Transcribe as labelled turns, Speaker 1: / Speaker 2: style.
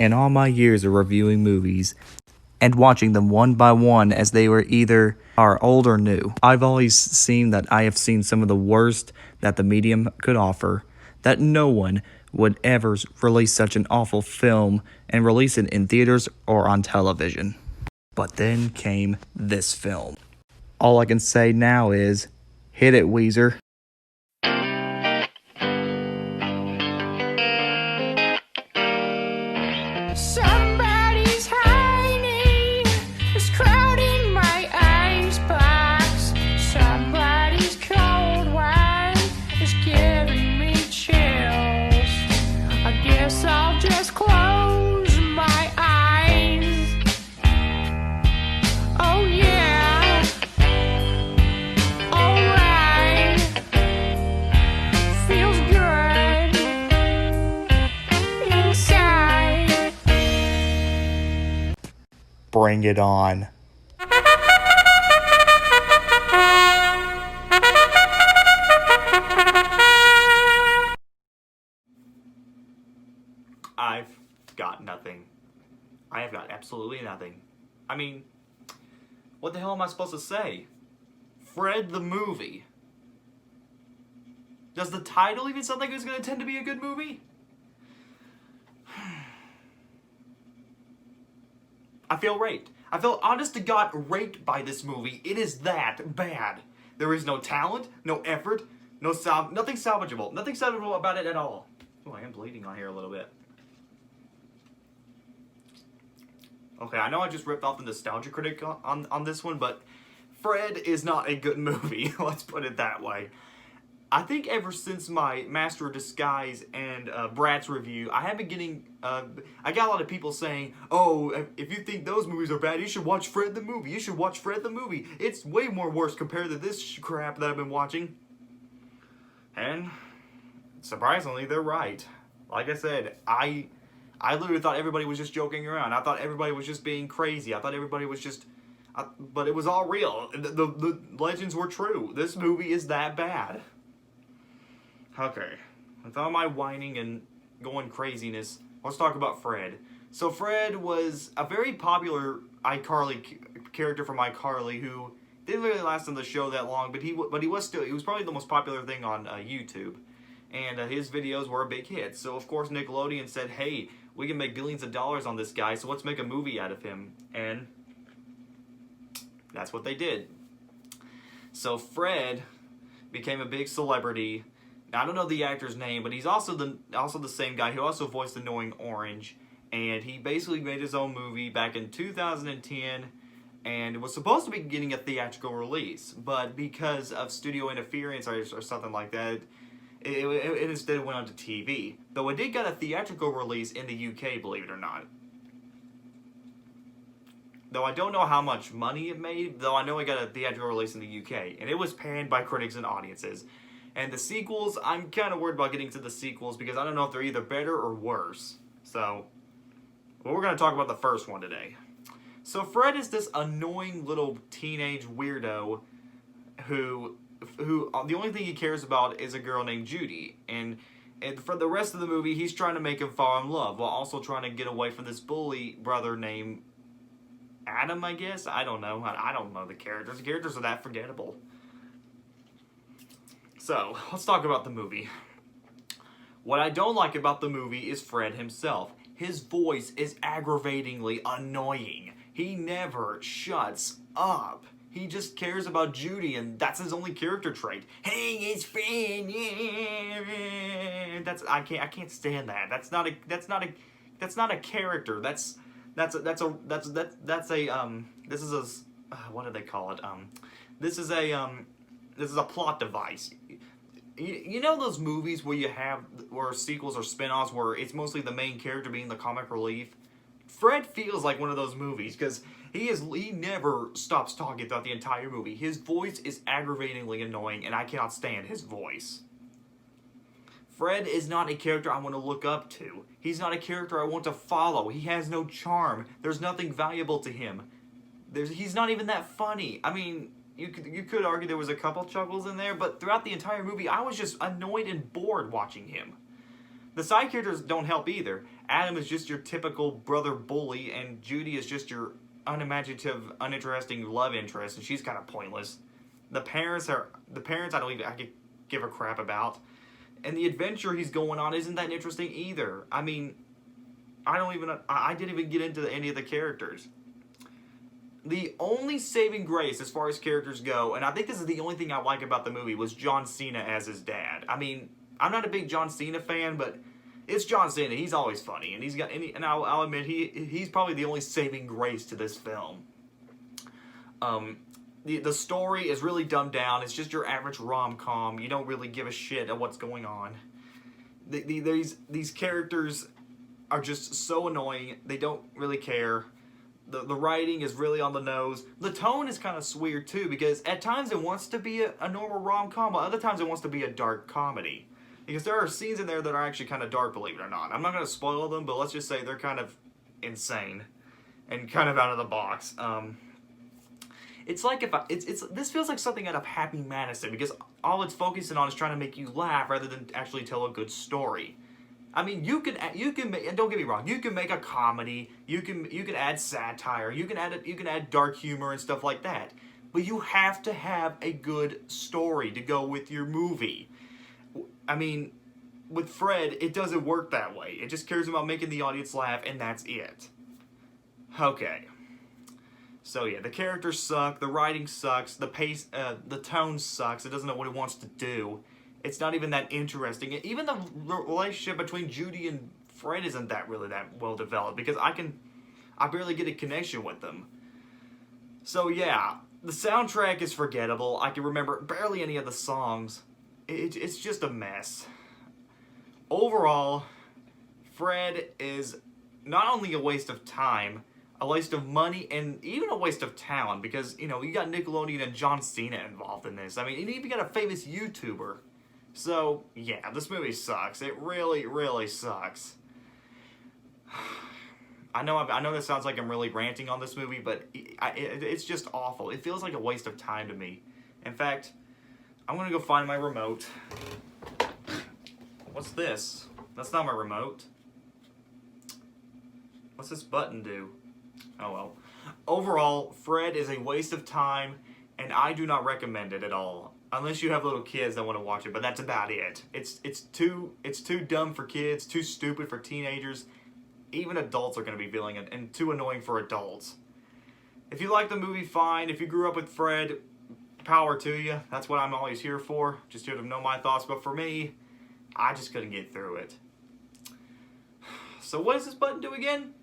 Speaker 1: In all my years of reviewing movies and watching them one by one as they were either are old or new, I've always seen that I have seen some of the worst that the medium could offer, that no one would ever release such an awful film and release it in theaters or on television. But then came this film. All I can say now is, hit it, Weezer.
Speaker 2: Somebody's hiding, is crowding my icebox. Somebody's cold wine is giving me chills. I guess I'll just close my eyes. Oh yeah, alright, feels good inside.
Speaker 1: Bring it on.
Speaker 3: I've got nothing. I have got absolutely nothing. I mean, what the hell am I supposed to say? Fred the movie. Does the title even sound like it's going to tend to be a good movie? I feel raped. I feel honest to God raped by this movie. It is that bad. There is no talent, no effort, nothing salvageable. Nothing salvageable about it at all. Oh, I am bleeding on here a little bit. Okay, I know I just ripped off the nostalgia critic on this one, but Fred is not a good movie. Let's put it that way. I think ever since my Master of Disguise and Bratz review, I have been getting, I got a lot of people saying, oh, if you think those movies are bad, you should watch Fred the movie. You should watch Fred the movie. It's way more worse compared to this crap that I've been watching. And surprisingly, they're right. Like I said, I literally thought everybody was just joking around. I thought everybody was just being crazy. I thought everybody was just, but it was all real. The legends were true. This movie is that bad. Okay, with all my whining and going craziness, let's talk about Fred. So Fred was a very popular iCarly character from iCarly who didn't really last on the show that long, but he was probably the most popular thing on YouTube, and his videos were a big hit. So of course Nickelodeon said, hey, we can make billions of dollars on this guy, so let's make a movie out of him, and that's what they did. So Fred became a big celebrity. Now, I don't know the actor's name, but he's also the same guy who also voiced Annoying Orange, and he basically made his own movie back in 2010, and it was supposed to be getting a theatrical release, but because of studio interference or something like that, it instead went on to TV. Though it did get a theatrical release in the UK, believe it or not. Though I don't know how much money it made, though I know it got a theatrical release in the UK, and it was panned by critics and audiences. And the sequels, I'm kind of worried about getting to the sequels because I don't know if they're either better or worse. So, well, we're going to talk about the first one today. So Fred is this annoying little teenage weirdo who the only thing he cares about is a girl named Judy. And for the rest of the movie, he's trying to make him fall in love while also trying to get away from this bully brother named Adam, I guess? I don't know. I don't know the characters. The characters are that forgettable. So, let's talk about the movie. What I don't like about the movie is Fred himself. His voice is aggravatingly annoying. He never shuts up. He just cares about Judy, and that's his only character trait. Hey, it's Fred. Yeah. I can't stand that. That's not a character. This is a plot device. You know those movies where sequels or spin-offs where it's mostly the main character being the comic relief? Fred feels like one of those movies because he never stops talking throughout the entire movie. His voice is aggravatingly annoying and I cannot stand his voice. Fred is not a character I want to look up to. He's not a character I want to follow. He has no charm. There's nothing valuable to him. He's not even that funny. I mean, you could argue there was a couple chuckles in there, but throughout the entire movie, I was just annoyed and bored watching him. The side characters don't help either. Adam is just your typical brother bully, and Judy is just your unimaginative, uninteresting love interest, and she's kind of pointless. The parents I don't even I could give a crap about, and the adventure he's going on isn't that interesting either. I mean, I didn't even get into any of the characters. The only saving grace as far as characters go, and I think this is the only thing I like about the movie, was John Cena as his dad. I mean, I'm not a big John Cena fan, but it's John Cena. He's always funny, and I'll admit he's probably the only saving grace to this film. The story is really dumbed down. It's just your average rom-com. You don't really give a shit at what's going on. These characters are just so annoying. They don't really care. The writing is really on the nose. The tone is kind of weird too, because at times it wants to be a normal rom-com, but other times it wants to be a dark comedy. Because there are scenes in there that are actually kind of dark, believe it or not. I'm not going to spoil them, but let's just say they're kind of insane and kind of out of the box. It's like this feels like something out of Happy Madison, because all it's focusing on is trying to make you laugh rather than actually tell a good story. I mean, you can make, and don't get me wrong, you can make a comedy, you can add satire, you can add dark humor and stuff like that, but you have to have a good story to go with your movie. I mean, with Fred, it doesn't work that way. It just cares about making the audience laugh, and that's it. Okay. So yeah, the characters suck, the writing sucks, the pace, the tone sucks. It doesn't know what it wants to do. It's not even that interesting. Even the relationship between Judy and Fred isn't that well developed, because I barely get a connection with them. So yeah, the soundtrack is forgettable. I can remember barely any of the songs. It's just a mess. Overall, Fred is not only a waste of time, a waste of money, and even a waste of talent, because, you know, you got Nickelodeon and John Cena involved in this. I mean, you even got a famous YouTuber. So, yeah, this movie sucks. It really, really sucks. I know this sounds like I'm really ranting on this movie, but it's just awful. It feels like a waste of time to me. In fact, I'm gonna go find my remote. What's this? That's not my remote. What's this button do? Oh well. Overall, Fred is a waste of time, and I do not recommend it at all. Unless you have little kids that want to watch it, but that's about it. It's too dumb for kids, too stupid for teenagers. Even adults are going to be feeling it, and too annoying for adults. If you like the movie, fine. If you grew up with Fred, power to you. That's what I'm always here for. Just here to know my thoughts. But for me, I just couldn't get through it. So what does this button do again?